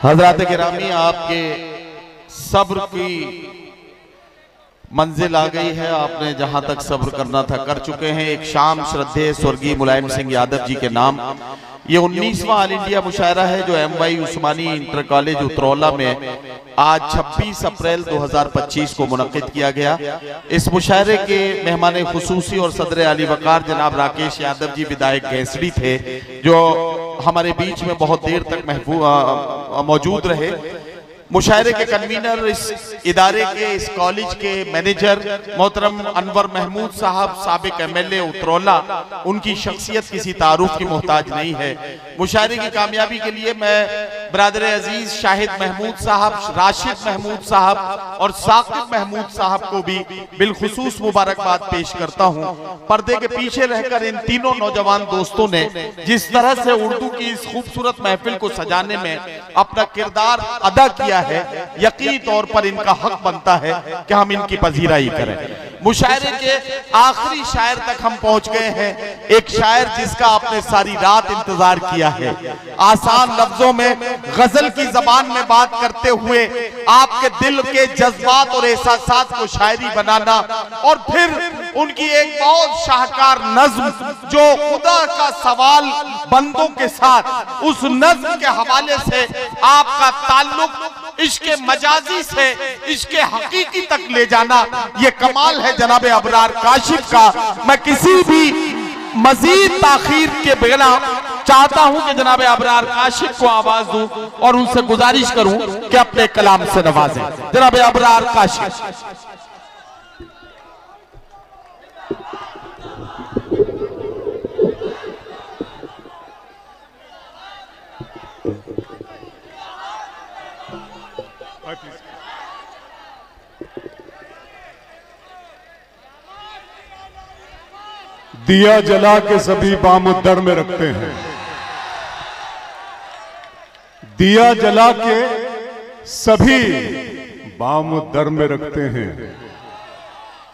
हजरात गिरामी, आपके सब्र की मंजिल आ गई है। आपने जहां तक सब्र करना था कर चुके हैं। एक शाम श्रद्धेय स्वर्गीय मुलायम सिंह यादव जी के नाम ये 19वां ऑल इंडिया मुशायरा है जो MY Usmani inter college Utraula में आज 26 अप्रैल 2025 को मुनक्किद किया गया। इस मुशायरे के मेहमान खुसूसी और सदर आली वकार जनाब राकेश यादव जी विधायक गैसड़ी थे, जो हमारे बीच में बहुत देर तक मौजूद रहे। मुशायरे के कन्वीनर, इस इदारे के, इस कॉलेज के मैनेजर मोहतरम अनवर महमूद साहब, साबिक MLA उतरौला, उनकी शख्सियत किसी तारुफ की मोहताज नहीं है। मुशायरे की कामयाबी के लिए मैं बरादर अजीज शाहिद महमूद साहब, राशिद महमूद साहब और साकिब महमूद साहब को भी बिलखुसूस मुबारकबाद पेश करता हूँ। पर्दे के पीछे रहकर इन तीनों नौजवान दोस्तों ने जिस तरह से उर्दू की इस खूबसूरत महफिल को सजाने में अपना किरदार अदा किया है, यकीनी तौर पर इनका हक बनता है कि हम इनकी पजीराई करें। मुशायरे के आखिरी शायर तक हम पहुंच गए हैं। एक शायर जिसका आपने सारी रात इंतजार किया है, आसान लफ्जों में गजल की जबान में बात करते हुए आपके दिल के जज्बात और एहसासात को शायरी बनाना, और फिर उनकी एक बहुत शाहकार नज्म जो खुदा का सवाल बंदों के साथ, उस नज्म के हवाले से आपका ताल्लुक इश्के मजाजी से इश्के हकीकी तक ले जाना, ये कमाल है जनाब अबरार काशिफ का। मैं किसी भी मजीद ताखीर के बिना चाहता हूं कि जनाब अबरार काशिफ को आवाज दूं और उनसे गुजारिश करूं कि अपने कलाम से नवाजें। जनाब अबरार काशिफ। दिया जला के सभी बाम दर में रखते हैं, दिया जला के सभी बाम दर में रखते हैं,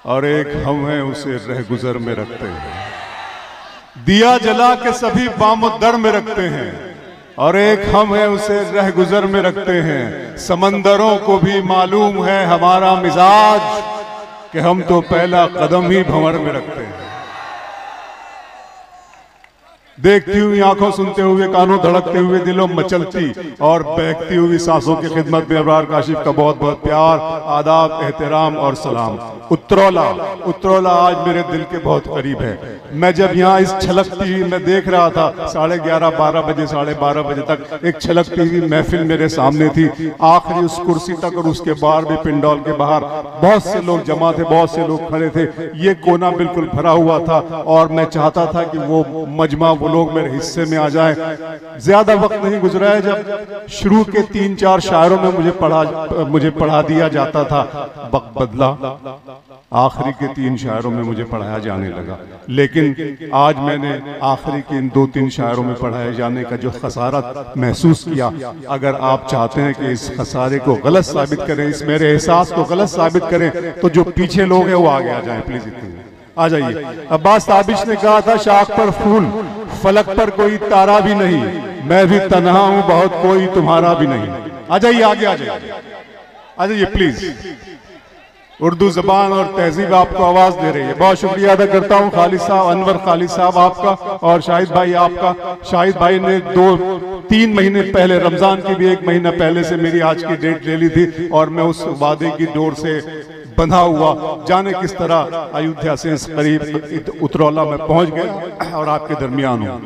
और एक हम हैं उसे रहगुजर में रखते हैं। दिया जला के सभी बाम दर में रखते हैं, और एक हम हैं उसे रहगुजर में रखते हैं। समंदरों को भी मालूम है हमारा मिजाज कि हम तो पहला कदम ही भंवर में रखते हैं। देखती हुई आंखों, सुनते हुए कानों, धड़कते हुए दिलों, मचलती और बहकती हुई सांसों की खिदमत में अबरार काशिफ का बहुत बहुत प्यार, आदाब, एहतराम और सलाम। उतरौला आज मेरे दिल के बहुत करीब है। मैं जब यहाँ इस छलकती हुई मैं देख रहा था 11:30 12 बजे 12:30 बजे तक एक छलकती हुई महफिल मेरे सामने थी। आखिरी उस कुर्सी तक और उसके बाहर भी पिंडौल के बाहर बहुत से लोग जमा थे, बहुत से लोग खड़े थे। ये कोना बिल्कुल भरा हुआ था और मैं चाहता था कि वो मजमा, वो लोग मेरे हिस्से में आ जाए। ज्यादा वक्त नहीं गुजरा है जब शुरू के 3-4 शायरों में मुझे पढ़ा दिया जाता था। वक्त बदला, आखिरी के 3 शायरों में मुझे पढ़ाया जाने लगा, लेकिन आज मैंने आखिरी के इन 2-3 शायरों में पढ़ाए जाने का जो खसारत महसूस किया, अगर आप चाहते हैं कि इस खसारे को गलत साबित करें, इस मेरे एहसास को गलत साबित करें, तो जो पीछे लोग हैं वो आगे आ जाएं प्लीज। इतने आ जाइए। अब्बास ताबिश ने कहा था, शाख पर फूल, फलक पर कोई तारा भी नहीं, मैं भी तन्हा हूं बहुत, कोई तुम्हारा भी नहीं। आ जाइए, आगे आ जाइए, आ जाइए प्लीज। उर्दू जबान और तहजीब आपको आवाज दे रही है। बहुत शुक्रिया अदा करता हूँ खालिद साहब, अनवर खालिद साहब आपका, और शाहिद भाई आपका। शाहिद भाई ने 2-3 महीने पहले, रमजान की भी 1 महीना पहले से मेरी आज की डेट ले ली थी, और मैं उस वादे की डोर से बंधा हुआ जाने किस तरह अयोध्या से इस करीब उतरौला में पहुंच गया और आपके दरमियान हूं।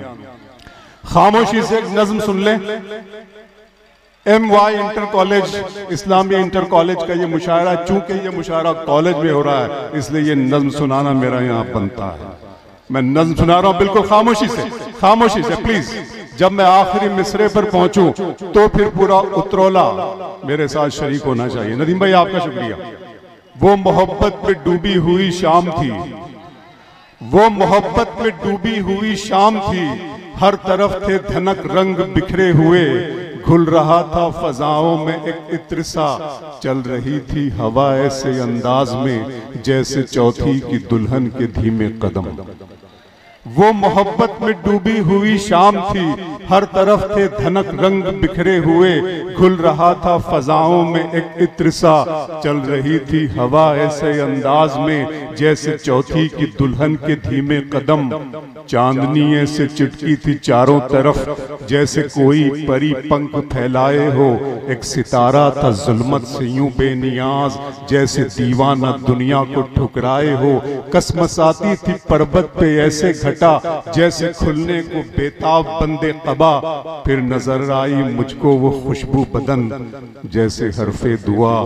खामोशी से एक नज्म सुन लें। MY inter college, Islamia inter college का ये मुशायरा, चूंकि ये मुशायरा कॉलेज में हो रहा है इसलिए ये नज्म सुनाना मेरा यहाँ बनता है। मैं नज्म सुना रहा हूँ बिल्कुल खामोशी से प्लीज। जब मैं आखिरी मिसरे पर पहुंचूं तो फिर पूरा उतरौला मेरे साथ शरीक होना चाहिए। नदीम भाई आपका शुक्रिया। वो मोहब्बत में डूबी हुई शाम थी, वो मोहब्बत में डूबी हुई शाम थी, हर तरफ थे धनक रंग बिखरे हुए, घुल रहा था फजाओं में एक इत्र सा, चल रही थी हवा ऐसे अंदाज में जैसे चौथी की दुल्हन के धीमे कदम। वो मोहब्बत में डूबी हुई शाम थी, हर तरफ थे धनक रंग बिखरे हुए, घुल रहा था फजाओं में एक इत्र सा, चल रही थी हवा ऐसे अंदाज में जैसे चौथी की दुल्हन के धीमे कदम। चांदनी ऐसे चिटकी थी चारों तरफ जैसे कोई परी पंख फैलाए हो। एक सितारा था जुल्मत से यूं बेनियाज जैसे दीवाना दुनिया को ठुकराए हो। कसमसाती थी पर्वत पे ऐसे घटा जैसे खुलने को बेताब बंदे कबा। फिर नजर आई मुझको वो खुशबू बदन जैसे हरफे दुआ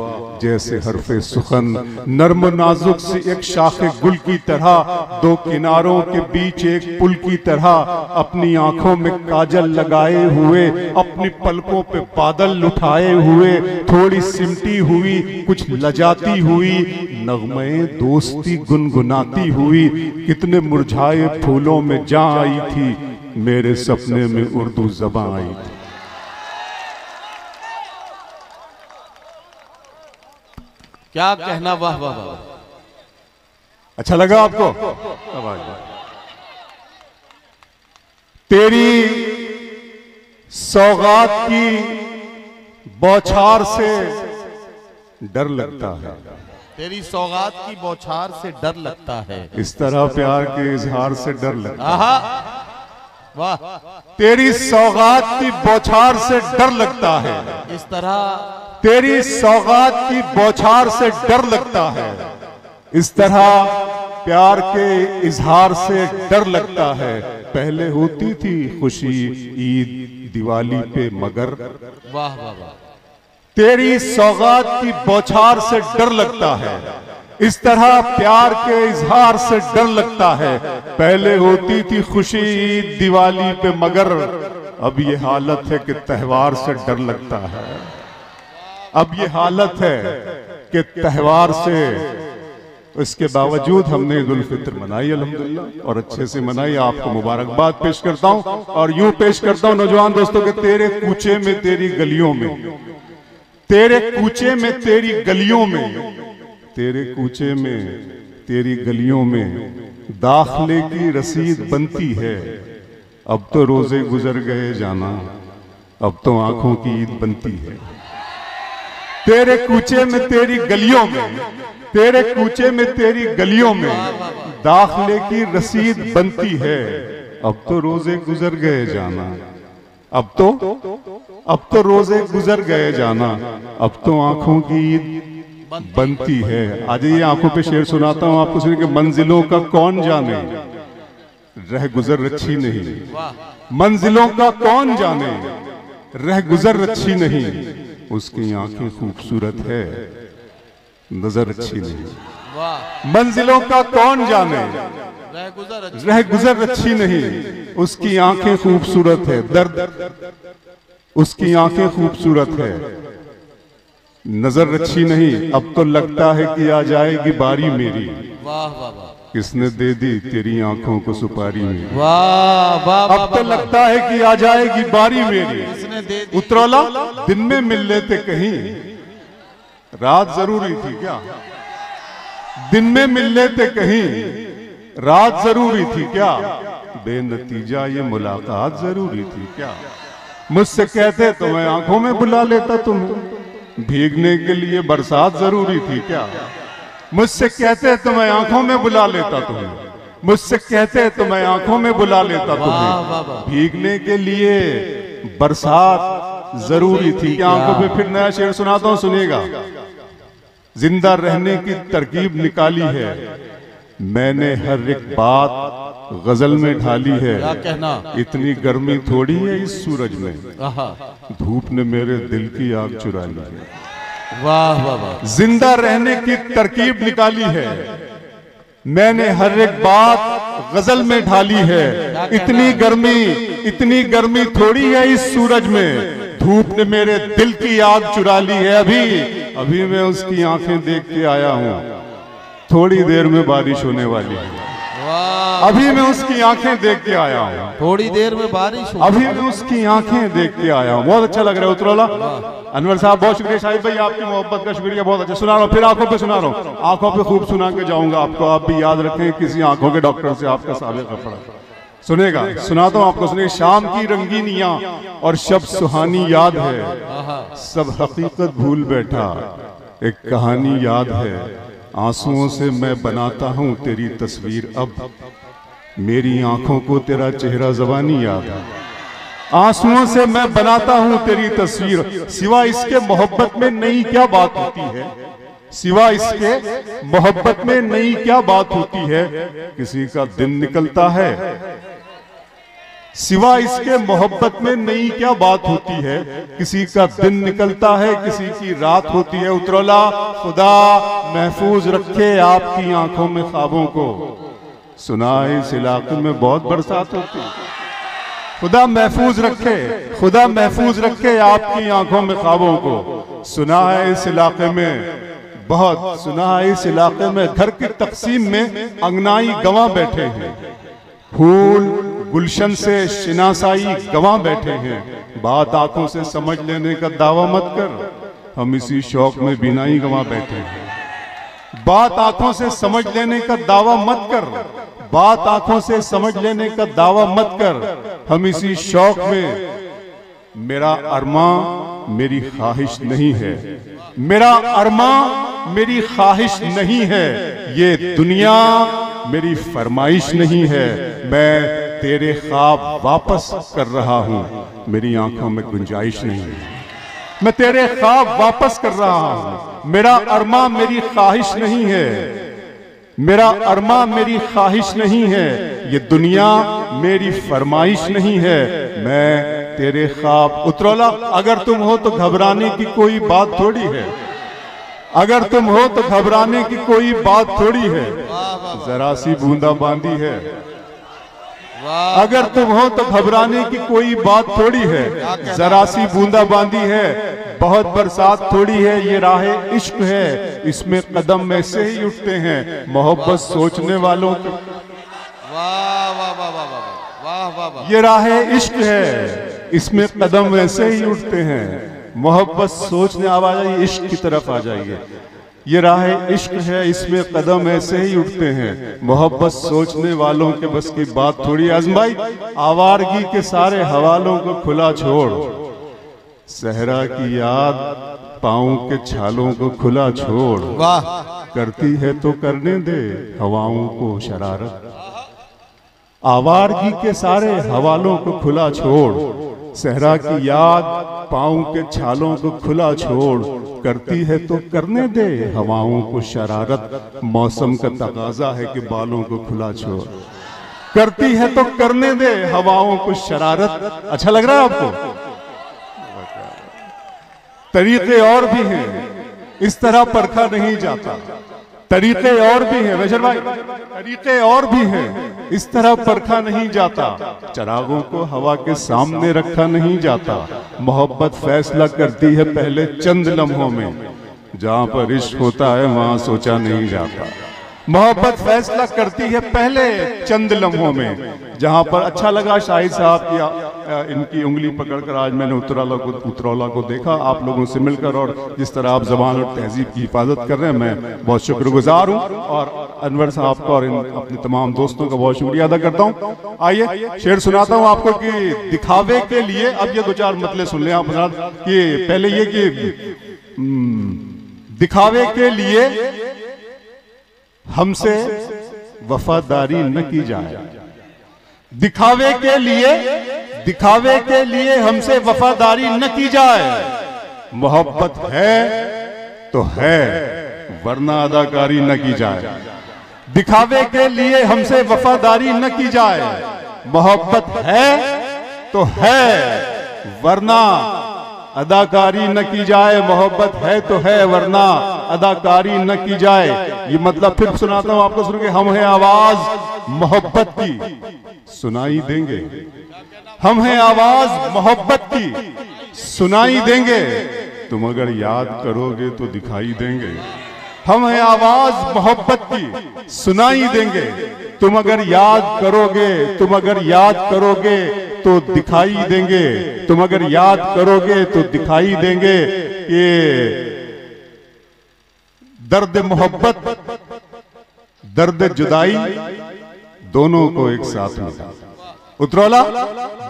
जैसे हरफे सुखन। नर्म नाजुक सी एक शाखे गुल की तरह, दो किनारों के बीच एक पुल की तरह। अपनी आंखों में काजल लगाए हुए, अपनी पलकों पे बादल उठाए हुए, थोड़ी सिमटी हुई कुछ लजाती हुई, नगमे दोस्ती गुनगुनाती हुई। कितने मुरझाए फूलों में जा आई थी, मेरे सपने में उर्दू ज़बां आई थी। क्या कहना, वाह वाह वाह। अच्छा लगा आपको? तेरी सौगात की बौछार से डर लगता है, तेरी सौगात की बौछार से डर लगता है, इस तरह प्यार के इजहार से डर लगता है। आहा, वाह। तेरी सौगात की बौछार से डर लगता है, इस तरह तेरी सौगात की बौछार से डर लगता है, इस तरह प्यार के इजहार से डर लगता है। पहले होती थी खुशी ईद दिवाली पे मगर, वाह वाह वाह। तेरी सौगात की बौछार से डर लगता है, इस तरह प्यार के इजहार से डर लगता है। पहले होती थी खुशी ईद दिवाली पे मगर, अब ये हालत है कि त्योहार से डर लगता है। अब ये हालत है कि त्योहार से, इसके बावजूद हमने ईद उल फित्र मनाई अल्हम्दुलिल्लाह, और अच्छे से मनाई। आपको मुबारकबाद पेश करता हूं और यूं पेश करता हूं नौजवान दोस्तों के तेरे कूचे में तेरी गलियों में, तेरे कूचे में तेरी गलियों में, तेरे कूचे में तेरी गलियों में दाखिले की रसीद बनती है। अब तो रोजे गुजर गए जाना, अब तो आंखों की ईद बनती है। तेरे कूचे में तेरी गलियों में, तेरे कूचे में तेरी गलियों में दाखिले की रसीद बनती है। अब तो रोजे गुजर गए जाना, अब तो रोजे गुजर गए जाना, अब तो आंखों की ईद बनती है। आज ये आंखों पे शेर सुनाता हूं आपको, सुनिए कि मंजिलों का कौन जाने रह गुजर अच्छी नहीं, मंजिलों का कौन जाने रह गुजर अच्छी नहीं। उसकी आंखें खूबसूरत है नजर अच्छी नहीं। मंजिलों का कौन जाने रह गुजर अच्छी नहीं, उसकी आंखें खूबसूरत है, दर्द उसकी आंखें खूबसूरत है नजर अच्छी नहीं। अब तो लगता है कि आ जाएगी बारी मेरी, वाह वाह वाह। किसने दे दी तेरी आंखों को सुपारी मेरी, वाह वाह। अब तो लगता है कि आ जाएगी बारी मेरी। उतरौला दिन में मिल लेते कहीं, रात जरूरी थी क्या? दिन में मिल लेते कहीं, रात जरूरी थी क्या? बेनतीजा ये मुलाकात जरूरी थी क्या? मुझसे कहते तो मैं आंखों में बुला लेता तुम्हें, भीगने के लिए बरसात जरूरी थी क्या? मुझसे कहते तो मैं आंखों में बुला लेता तुम्हें, मुझसे कहते तो मैं आंखों में बुला लेता तुम्हें, भीगने के लिए बरसात जरूरी थी क्या? आंखों पे फिर नया शेर सुनाता हूं, सुनिएगा। जिंदा रहने की तरकीब निकाली है मैंने, हर एक बात गजल में ढाली है। क्या कहना? इतनी गर्मी थोड़ी है इस सूरज में, धूप ने मेरे दिल की आग चुरा ली है। वाह वाह वाह। जिंदा रहने की तरकीब निकाली है मैंने, हर एक बात गजल में ढाली है। इतनी गर्मी थोड़ी है इस सूरज में, धूप ने मेरे दिल की आग चुरा ली है। अभी मैं उसकी आंखें देख के आया हूँ, थोड़ी देर में बारिश होने वाली है। अभी मैं उसकी आंखें देख के आया हूँ, थोड़ी देर में बारिश हो। अभी मैं उसकी आंखें देख के आया हूँ। बहुत अच्छा लग रहा है उतरौला। अनवर साहब बहुत शुक्रिया, शाहिद भाई आपकी मोहब्बत का शुक्रिया, बहुत अच्छा सुना रहा हूँ। फिर आंखों पे सुना रहा हूँ, आंखों पे खूब सुना के जाऊंगा आपको। आप भी याद रखें, किसी आंखों के डॉक्टर से आपका साबिक़ा पड़ा। सुनेगा, सुनाता हूं आपको, सुनिए। शाम की रंगीनियां और शब सुहानी याद है, सब हकीकत भूल बैठा, एक कहानी याद है। आंसुओं से मैं बनाता हूं तेरी तस्वीर, अब मेरी आंखों को तेरा चेहरा ज़बानी याद है। आंसुओं से मैं बनाता हूं तेरी तस्वीर, सिवा इसके मोहब्बत में नई क्या बात होती है, सिवा इसके मोहब्बत में नई क्या बात होती है। किसी का दिन निकलता है, सिवा इसके मोहब्बत में नई क्या बात होती है। किसी का दिन निकलता है, किसी की रात होती है। उतरौला खुदा महफूज रखे आपकी आंखों में ख्वाबों को, सुना है इस इलाके में बहुत बरसात होती है। खुदा महफूज रखे, खुदा महफूज रखे आपकी आंखों में ख्वाबों को, सुना है इस इलाके में बहुत, सुना है इस इलाके में घर की तकसीम में अंगनाई गवां बैठे हैं, फूल गुलशन से शिनासाई गवां बैठे हैं। बात आंखों से समझ लेने का दावा मत कर, हम इसी शौक में बिनाई गवां बैठे हैं। बात आंखों से समझ लेने का दावा मत कर, बात आंखों से समझ लेने का दावा मत कर, हम इसी शौक में। मेरा अरमा मेरी ख्वाहिश नहीं है, मेरा अरमा मेरी ख्वाहिश नहीं है, ये दुनिया मेरी फरमाइश नहीं है। मैं तेरे ख्वाब वापस कर रहा हूं, मेरी आंखों में गुंजाइश नहीं है। मैं तेरे ख्वाब वापस कर रहा हूं, मेरा अरमा मेरी ख्वाहिश नहीं है, मेरा अरमा मेरी ख्वाहिश नहीं है, ये दुनिया मेरी फरमाइश नहीं है। मैं तेरे ख्वाब। उतरौला अगर तुम हो तो घबराने की कोई बात थोड़ी है, अगर तुम हो तो घबराने की कोई बात थोड़ी है, जरा सी बूंदा बांदी है। अगर तुम हो तो घबराने की कोई बात थोड़ी है, जरा सी बूंदा बांदी है, बहुत बरसात थोड़ी है, ये राह इश्क है, इसमें कदम ऐसे ही उठते हैं मोहब्बत सोचने वालों के। वाह वाह वाह वाह वाह वाह वाह। ये राह इश्क है, इसमें कदम ऐसे ही उठते हैं मोहब्बत सोचने। आवाज आइए, इश्क की तरफ आ जाइए। ये राह इश्क है, इसमें कदम ऐसे ही उठते हैं मोहब्बत सोचने वालों के बस की बात थोड़ी। आजमाई आवारगी के सारे हवालों को खुला छोड़, सहरा की याद पाँव के छालों को खुला छोड़। वाह। करती है तो करने दे हवाओं को शरारत, आवारगी के सारे हवालों को खुला छोड़, सहरा की याद पाँव के छालों को खुला छोड़। करती है तो करने दे हवाओं को शरारत, मौसम का तकाजा है कि बालों को खुला छोड़। करती है तो करने दे हवाओं को शरारत। अच्छा लग रहा है आपको? तरीके और भी हैं, इस तरह परखा नहीं जाता। तरीके और भी हैं वैशर भाई, तरीके और भी हैं, इस तरह परखा नहीं जाता। चरागों को हवा के सामने रखा नहीं जाता। मोहब्बत फैसला करती है पहले चंद लम्हों में, जहां पर इश्क होता है वहां सोचा नहीं जाता। मोहब्बत फैसला करती है पहले चंद लम्हों में, जहां पर। अच्छा लगा शाहिद साहब की इनकी उंगली पकड़कर आज मैंने उतरौला को देखा, आप लोगों से मिलकर, और जिस तरह आप जबान और तहजीब की हिफाजत कर रहे हैं, मैं बहुत शुक्रगुजार हूं। और अनवर साहब का और अपने तमाम दोस्तों का बहुत शुक्रिया अदा करता हूं। आइए शेर सुनाता हूं आपको कि दिखावे के लिए। अब ये दो चार मतले सुन लें आप कि पहले ये कि दिखावे के लिए हमसे वफादारी न की जाए, दिखावे के लिए हमसे वफादारी न की जाए। मोहब्बत है तो है, वरना अदाकारी न की जाए। दिखावे के लिए हमसे वफादारी न की जाए। मोहब्बत है तो है, वरना अदाकारी न की जाए। मोहब्बत है तो है, वरना अदाकारी न की जाए। ये मतलब फिर सुनाता हूं आपको, सुन के। हम हैं आवाज मोहब्बत की, सुनाई देंगे। हम हैं आवाज मोहब्बत की, सुनाई देंगे। तुम अगर याद करोगे तो दिखाई देंगे। हम हैं आवाज मोहब्बत की, सुनाई देंगे। तुम अगर याद करोगे, तुम अगर याद करोगे तो दिखाई देंगे। तुम अगर याद करोगे तो दिखाई देंगे कि दर्द मोहब्बत, दर्द जुदाई, दोनों को एक साथ मिला। उतरौला,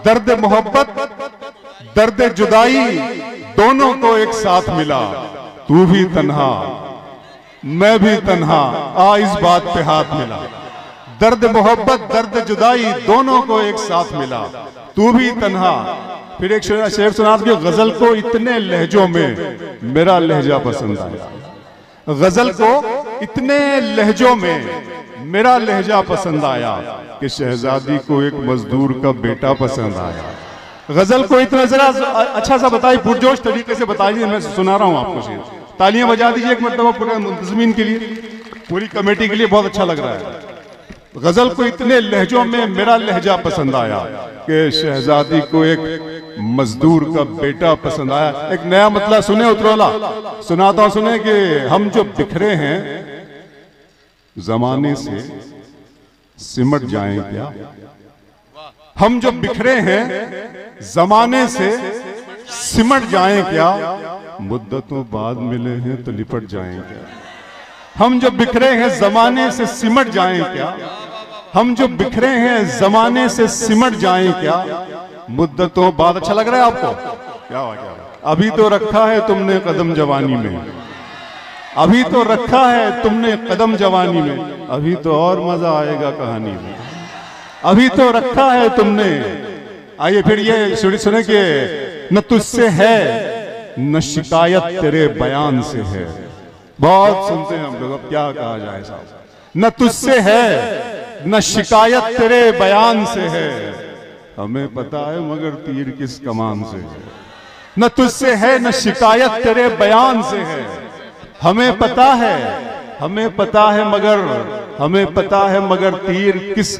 दर्द मोहब्बत दर्द जुदाई दोनों को एक साथ मिला, तू भी तन्हा मैं भी तन्हा, आ इस बात पे हाथ मिला। दर्द मोहब्बत दर्द जुदाई दोनों को एक साथ मिला, तू भी तन्हा। फिर एक शेर सुना कि गजल को इतने लहजों में मेरा लहजा पसंद आया, गजल को इतने लहजों में मेरा लहजा पसंद आया कि शहजादी को एक मजदूर का बेटा पसंद आया। गजल को इतना जरा अच्छा सा बताइए, पुरजोश तरीके से बताइए, मैं सुना रहा हूं आपको शेर। तालियां बजा दीजिए एक मरतबा पूरे मुंतजमीन के लिए, पूरी कमेटी के लिए, बहुत अच्छा लग रहा है। गजल को इतने लहजों में मेरा लहजा पसंद आया कि शहजादी को एक मजदूर का बेटा पसंद आया। एक नया मतलब सुने उतरौला, सुनाता हूं, सुने कि हम जो बिखरे हैं जमाने से सिमट जाएं क्या, हम जो बिखरे हैं जमाने से सिमट जाएं क्या, मुद्दतों बाद मिले हैं तो लिपट जाएं क्या। हम जो बिखरे हैं जमाने से सिमट जाएं क्या, हम जो बिखरे हैं जमाने से सिमट जाएं क्या, मुद्दतों बाद। अच्छा लग रहा है आपको? क्या हो गया? अभी तो रखा है तुमने कदम जवानी में, अभी तो रखा है तुमने कदम जवानी में, अभी तो और मजा आएगा कहानी में, अभी तो रखा है तुमने। आइए फिर ये सुने कि न तुझसे है न शिकायत तेरे बयान से है। बहुत सुनते हैं हम लोग, अब क्या कहा जाए साहब। न तुझसे है न शिकायत तेरे बयान से है, हमें पता है मगर तीर किस कमान से है। न तुझसे है न शिकायत तेरे बयान से है, हमें पता है, हमें पता है मगर, हमें पता है मगर तीर किस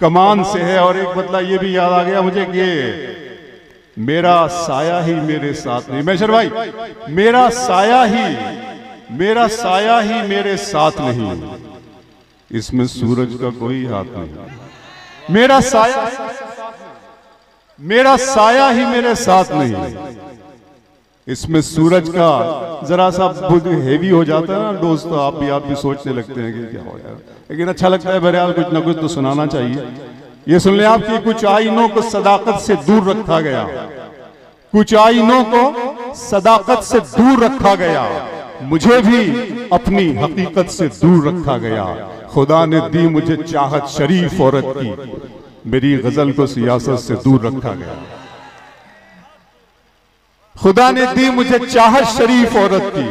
कमान से है। और एक मतलब ये भी याद आ गया मुझे कि मेरा साया ही मेरे साथ नहीं, मैशर भाई, मेरा साया ही मेरे साथ नहीं, इसमें सूरज का कोई हाथ नहीं। मेरा साया ही मेरे साथ नहीं, इसमें सूरज का जरा सा हेवी हो जाता है ना डोज, तो आप भी सोचने लगते हैं कि क्या हो यार। लेकिन अच्छा लगता है बहरहाल कुछ ना कुछ तो सुनाना चाहिए। ये सुन ले आपकी, कुछ आईनों को सदाकत से दूर रखा गया, कुछ आईनों को सदाकत से दूर रखा गया, मुझे भी अपनी हकीकत से दूर रखा गया। खुदा ने दी मुझे चाहत शरीफ औरत की, मेरी गजल को सियासत से दूर रखा गया। खुदा ने दी मुझे चाहत शरीफ औरत की,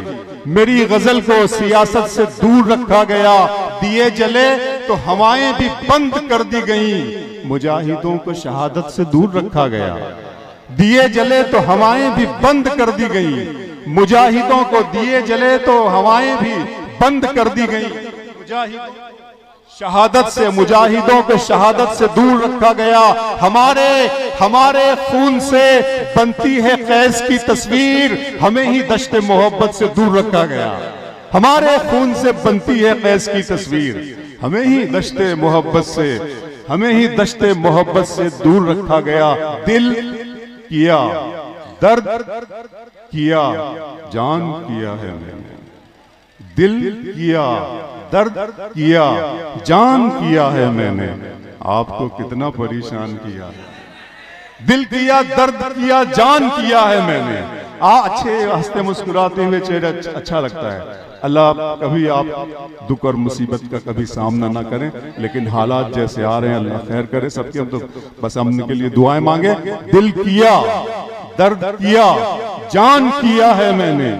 मेरी गजल को सियासत से दूर रखा गया। दिए जले तो हवाएं भी बंद कर दी गईं, मुजाहिदों को शहादत से दूर रखा गया। दिए जले तो हवाएं भी बंद कर दी गईं, मुजाहिदों को दिए जले तो हवाएं भी बंद कर दी गईं। मुजाहिदों को शहादत से दूर रखा गया। हमारे खून से बनती है कैस की तस्वीर, हमें ही दश्ते मोहब्बत से दूर रखा गया। हमारे खून से बनती है कैस की तस्वीर, हमें ही दश्ते मोहब्बत से दूर रखा गया। दिल किया दर्द किया जान किया है मैंने, दिल किया दर्द किया जान किया है मैंने, आपको कितना परेशान किया है। दिल किया दर्द किया जान किया है मैंने। अच्छे हंसते मुस्कुराते हुए चेहरे अच्छा लगता है। अल्लाह कभी आप दुख और मुसीबत का कभी सामना ना करें, लेकिन हालात जैसे आ रहे हैं अल्लाह खैर करे सबके। हम तो बस हमने के लिए दुआएं मांगे। दिल किया दर्द किया जान किया है मैंने,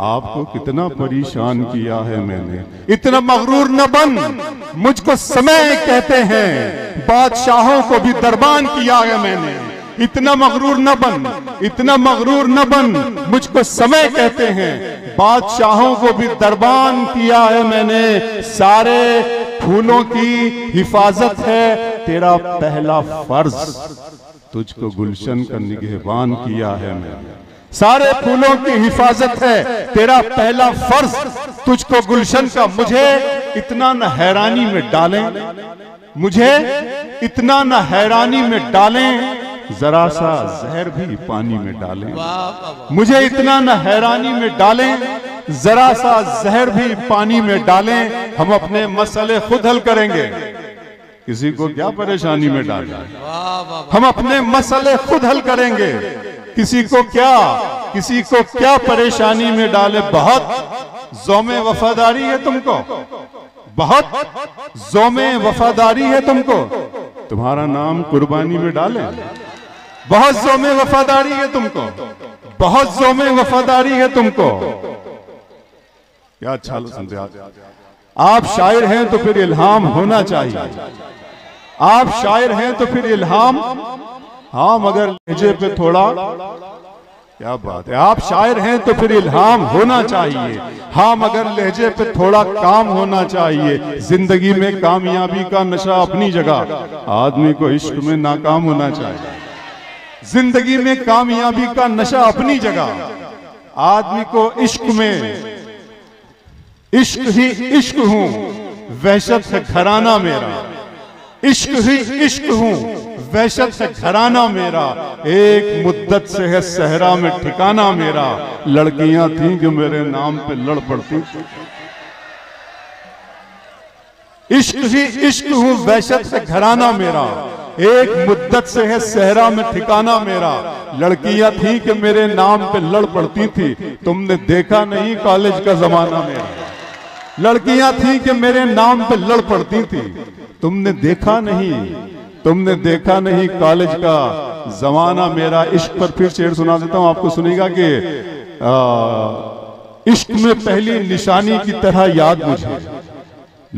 आपको कितना परेशान किया है मैंने। इतना मगरूर न बन, मुझको समय कहते हैं, बादशाहों को भी दरबान किया है मैंने। इतना मगरूर न बन, मुझको समय कहते हैं, बादशाहों को भी दरबान किया है मैंने। सारे फूलों की हिफाजत है तेरा पहला फर्ज, तुझको गुलशन का निगहबान किया है मैंने। सारे फूलों की हिफाजत है तेरा पहला फर्ज, तुझको गुलशन का। मुझे इतना न हैरानी में डालें, जरा सा जहर भी पानी में डालें। मुझे इतना न हैरानी में डालें, जरा सा जहर भी पानी में डालें। हम अपने मसले खुद हल करेंगे, किसी को क्या परेशानी में डालें, हम अपने मसले खुद हल करेंगे। किसी को क्या परेशानी में डाले। बहुत ज़ौमे वफादारी है तुमको, बहुत ज़ौमे वफादारी है तुमको, तुम्हारा नाम कुर्बानी में डाले। बहुत ज़ौमे वफादारी है तुमको, बहुत ज़ौमे वफादारी है तुमको। क्या अच्छा सुनते आप शायर हैं तो फिर इल्हाम होना चाहिए। आप शायर हैं तो फिर इल्हाम, हाँ मगर लहजे पे थोड़ा, क्या बात है। आप शायर हैं तो फिर इल्हाम होना चाहिए, हाँ मगर लहजे पे थोड़ा काम होना चाहिए। जिंदगी में कामयाबी का नशा अपनी जगह, आदमी को इश्क में नाकाम होना चाहिए। जिंदगी में कामयाबी का नशा अपनी जगह, आदमी को इश्क में, इश्क ही इश्क हूं, वहशत है घराना मेरा। इश्क ही इश्क हूं, वहशत है घराना मेरा। एक मुद्दत से है सहरा में ठिकाना मेरा। लड़कियां थीं जो मेरे नाम पे लड़ पड़ती। इश्क ही इश्क हूं, वहशत है घराना मेरा। एक मुद्दत से है सहरा में ठिकाना मेरा। लड़कियां थीं कि मेरे नाम पे लड़ पड़ती थी। तुमने देखा नहीं कॉलेज का जमाना मेरा। लड़कियां थीं कि मेरे नाम पे लड़ पड़ती थी। तुमने देखा नहीं कॉलेज का जमाना मेरा। इश्क पर फिर शेर सुना देता हूं आपको, सुनिएगा कि इश्क में पहली निशानी की तरह याद मुझे,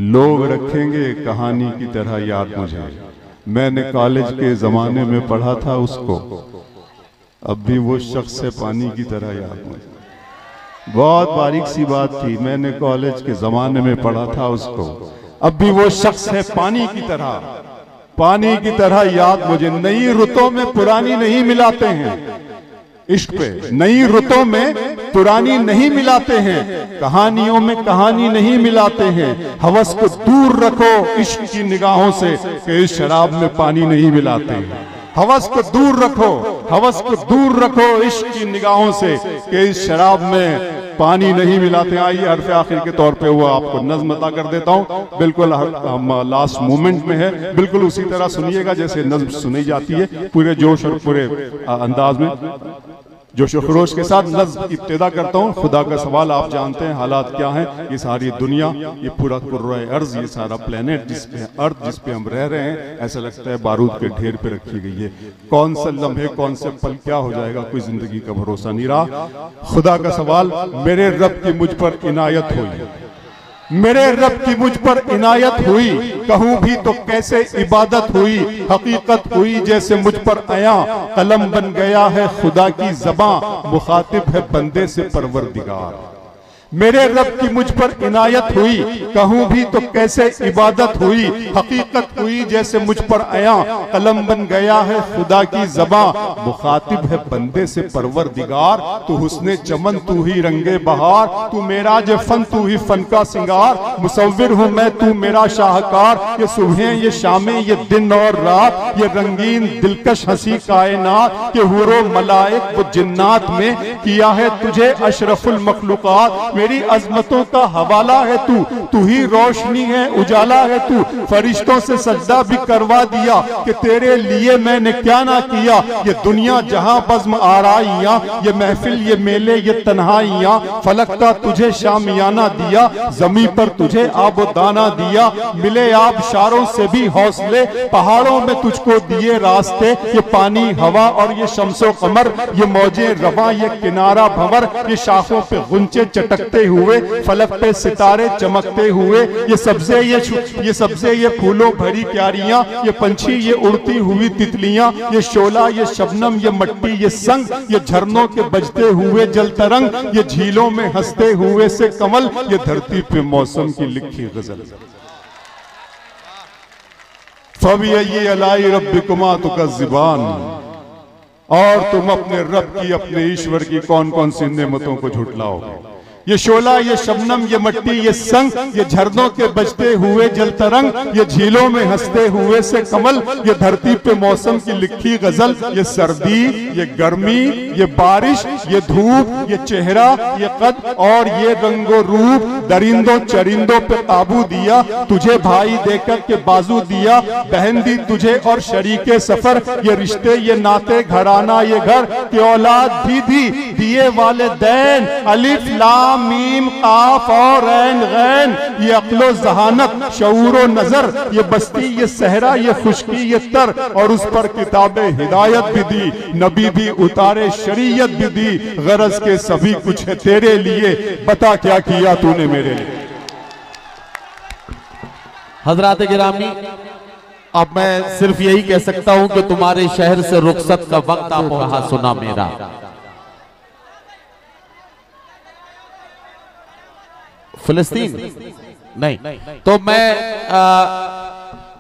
लोग रखेंगे कहानी की तरह याद मुझे। मैंने कॉलेज के जमाने में पढ़ा था उसको, अब भी वो शख्स है पानी की तरह याद मुझे। बहुत बारीक सी बात थी, मैंने कॉलेज के जमाने में पढ़ा था उसको, अब भी वो शख्स है पानी की तरह याद मुझे। नई रुतों में पुरानी नहीं मिलाते हैं, इश्क पे नई रुतों में पुरानी नहीं मिलाते हैं, कहानियों में कहानी नहीं मिलाते हैं। हवस को दूर रखो इश्क की निगाहों से, कि इस शराब में पानी नहीं मिलाते हैं। हवस को दूर रखो इश्क की निगाहों से, कि इस शराब में पानी नहीं मिलाते। आइए हरफ आखिर के तौर पे वो आपको नज़्म अता कर देता हूँ, बिल्कुल लास्ट मोमेंट में है। बिल्कुल उसी तरह सुनिएगा जैसे नज़्म सुनी जाती है, पूरे जोश और पूरे अंदाज में, जोश और खरोश के साथ नज़्म इब्तिदा करता हूँ। खुदा का सवाल, आप जानते हैं हालात क्या हैं। ये सारी दुनिया, ये पूरा कुर्राए अर्ज़, ये सारा प्लेनेट जिसपे अर्थ जिसपे हम रह रहे हैं, ऐसा लगता है बारूद के ढेर पे रखी गई है। कौन सा लम्हे कौन से पल क्या हो जाएगा, कोई जिंदगी का भरोसा नहीं रहा। खुदा का सवाल, मेरे रब की मुझ पर इनायत हुई, मेरे रब की मुझ पर इनायत हुई। कहूँ भी तो कैसे इबादत हुई, हकीकत हुई जैसे मुझ पर आया। कलम बन गया है खुदा की ज़बां, मुखातिब है बंदे से परवरदिगार। मेरे रब की मुझ पर इनायत हुई, कहूँ भी तो कैसे इबादत हुई। हकीकत हुई जैसे मुझ पर आया। कलम बन गया है खुदा की ज़बां, मुखातिब है बंदे से परवरदिगार। तू हुस्ने चमन, तू ही रंगे बहार, तू मेराज फन, तू ही फन का सिंगार। मुसव्विर हूँ मैं, तू मेरा शाहकार। ये सुबहें, ये शामें, ये दिन और रात, ये रंगीन दिलकश हंसी कायनात। ये हुरो मलाइक वो जिन्नात में किया है तुझे अशरफुल मखलूकात। मेरी अजमतों का हवाला है तू ही रोशनी है, उजाला है तू। फरिश्तों से सजदा भी करवा दिया, कि तेरे लिए मैंने क्या ना किया। ये दुनिया जहां बज़्म आराइयां, ये महफिल, ये मेले, ये तन्हाइयां। फलक का तुझे शामियाना दिया, जमी पर तुझे आबो दाना दिया। मिले आबशारों से भी हौसले, पहाड़ों में तुझको दिए रास्ते। ये पानी, हवा और ये शम्सो कमर, ये मौजें रवां, ये किनारा भंवर। ये शाखों पे गुंचे चटक हुए, फलक पे सितारे चमकते हुए। ये सब्जे ये फूलों भरी क्यारियां, ये पंछी, ये उड़ती हुई तितलियां। ये शोला, ये शबनम, ये मट्टी, ये संग, ये झरनों के बजते हुए जल तरंग। ये झीलों में हंसते हुए से कमल, ये धरती पे मौसम की लिखी गजल। फबिय्यि अलाई रब्बिकुमा तुकज़्ज़िबान। और तुम अपने रब की, अपने ईश्वर की कौन कौन सी नेमतों को झुटलाओगे। ये शोला, ये शबनम, ये मट्टी, ये संग, ये झरनों के बजते हुए जल तरंग, ये झीलों में हंसते हुए से कमल, ये धरती पे मौसम की लिखी गजल, ये सर्दी, ये गर्मी, ये बारिश, ये धूप, ये चेहरा, ये कद और ये रंगो रूप, दरिंदों चरिंदों पे काबू दिया, तुझे भाई देकर के बाजू दिया, बहन दी तुझे और शरीके सफर, ये रिश्ते, ये नाते, घराना, ये घर, की औलाद भी दी, दिए वाले दैन, अलिफ लाम मीम काफ और ऐन गैन, ये अक्लो जहानत, शऊरो नजर, ये बस्ती, ये सहरा, ये खुशकी, ये तर, और उस पर किताबे हिदायत भी दी, नबी भी उतारे, शरीयत भी दी, गरज के सभी कुछ है तेरे लिए, बता क्या किया तूने मेरे लिए। हजरात गिरामी, अब मैं सिर्फ यही कह सकता हूं कि तुम्हारे शहर से रुखसत का वक्त आ रहा सुना मेरा। फिलिस्तीन नहीं तो मैं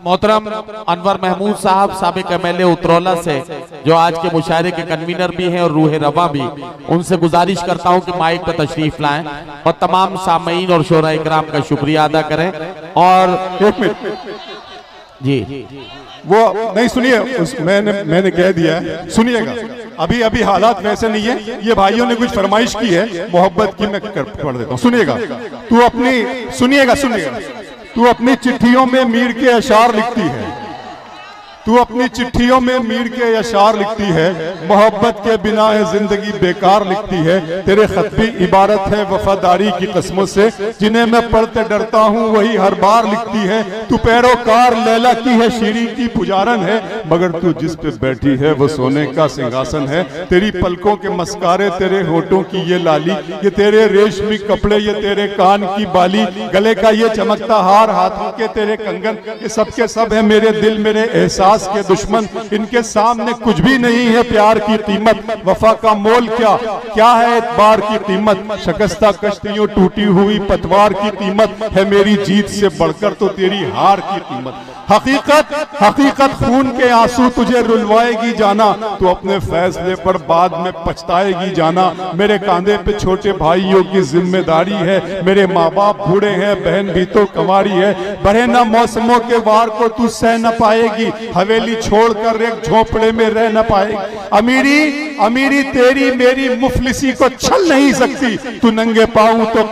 मोहतरम अनवर महमूद साहब साबिक एमएलए उतरौला से, जो आज के मुशायरे के कन्वीनर भी हैं और रूह रवा भी, उनसे गुजारिश करता हूं कि माइक पर तशरीफ लाएं और तमाम सामईन और शोरा इकराम का शुक्रिया अदा करें। और एक मिनट जी, वो नहीं सुनिए, मैंने कह दिया है, सुनिएगा। अभी अभी हालात वैसे नहीं है, ये भाइयों ने कुछ फरमाइश की है मोहब्बत की, मैं पढ़ देता हूँ, सुनिएगा। सुनिएगा तू अपनी चिट्ठियों में मीर के अशार लिखती है, तू अपनी चिट्ठियों में मीर के अशार लिखती है, मोहब्बत के बिना है जिंदगी बेकार लिखती है, तेरे खत भी इबारत है वफादारी की कस्मों से, जिन्हें मैं पढ़ते डरता हूँ वही हर बार लिखती है, तू पैरोकार लैला की है, शीरी की पुजारन है, मगर तू जिस पे बैठी है वो सोने का सिंहासन है, तेरी पलकों के मस्कारे, तेरे होठों की ये लाली, ये तेरे रेशमी कपड़े, ये तेरे कान की बाली, गले का ये चमकता हार, हाथों के तेरे कंगन, ये सब के सब है मेरे दिल मेरे एहसास के दुश्मन, इनके सामने कुछ भी नहीं है प्यार की कीमत, वफा का मोल क्या है एतबार की कीमत, शकस्ता कश्तियों टूटी हुई पतवार की कीमत है मेरी जीत से बढ़कर तो तेरी हार की कीमत। हकीकत खून के आंसू तुझे रुलवाएगी जाना, तू अपने फैसले पर बाद में पछताएगी जाना, मेरे कांधे पे छोटे भाइयों की जिम्मेदारी है, मेरे माँ बाप बूढ़े हैं, बहन भी तो कंवारी है, बढ़े ना मौसमों के वार को तू सह न पाएगी, हवेली छोड़कर एक झोपड़े में रह न पाएगी, अमीरी तेरी मेरी मुफलिसी को छल नहीं सकती, तू नंगे पाऊं तो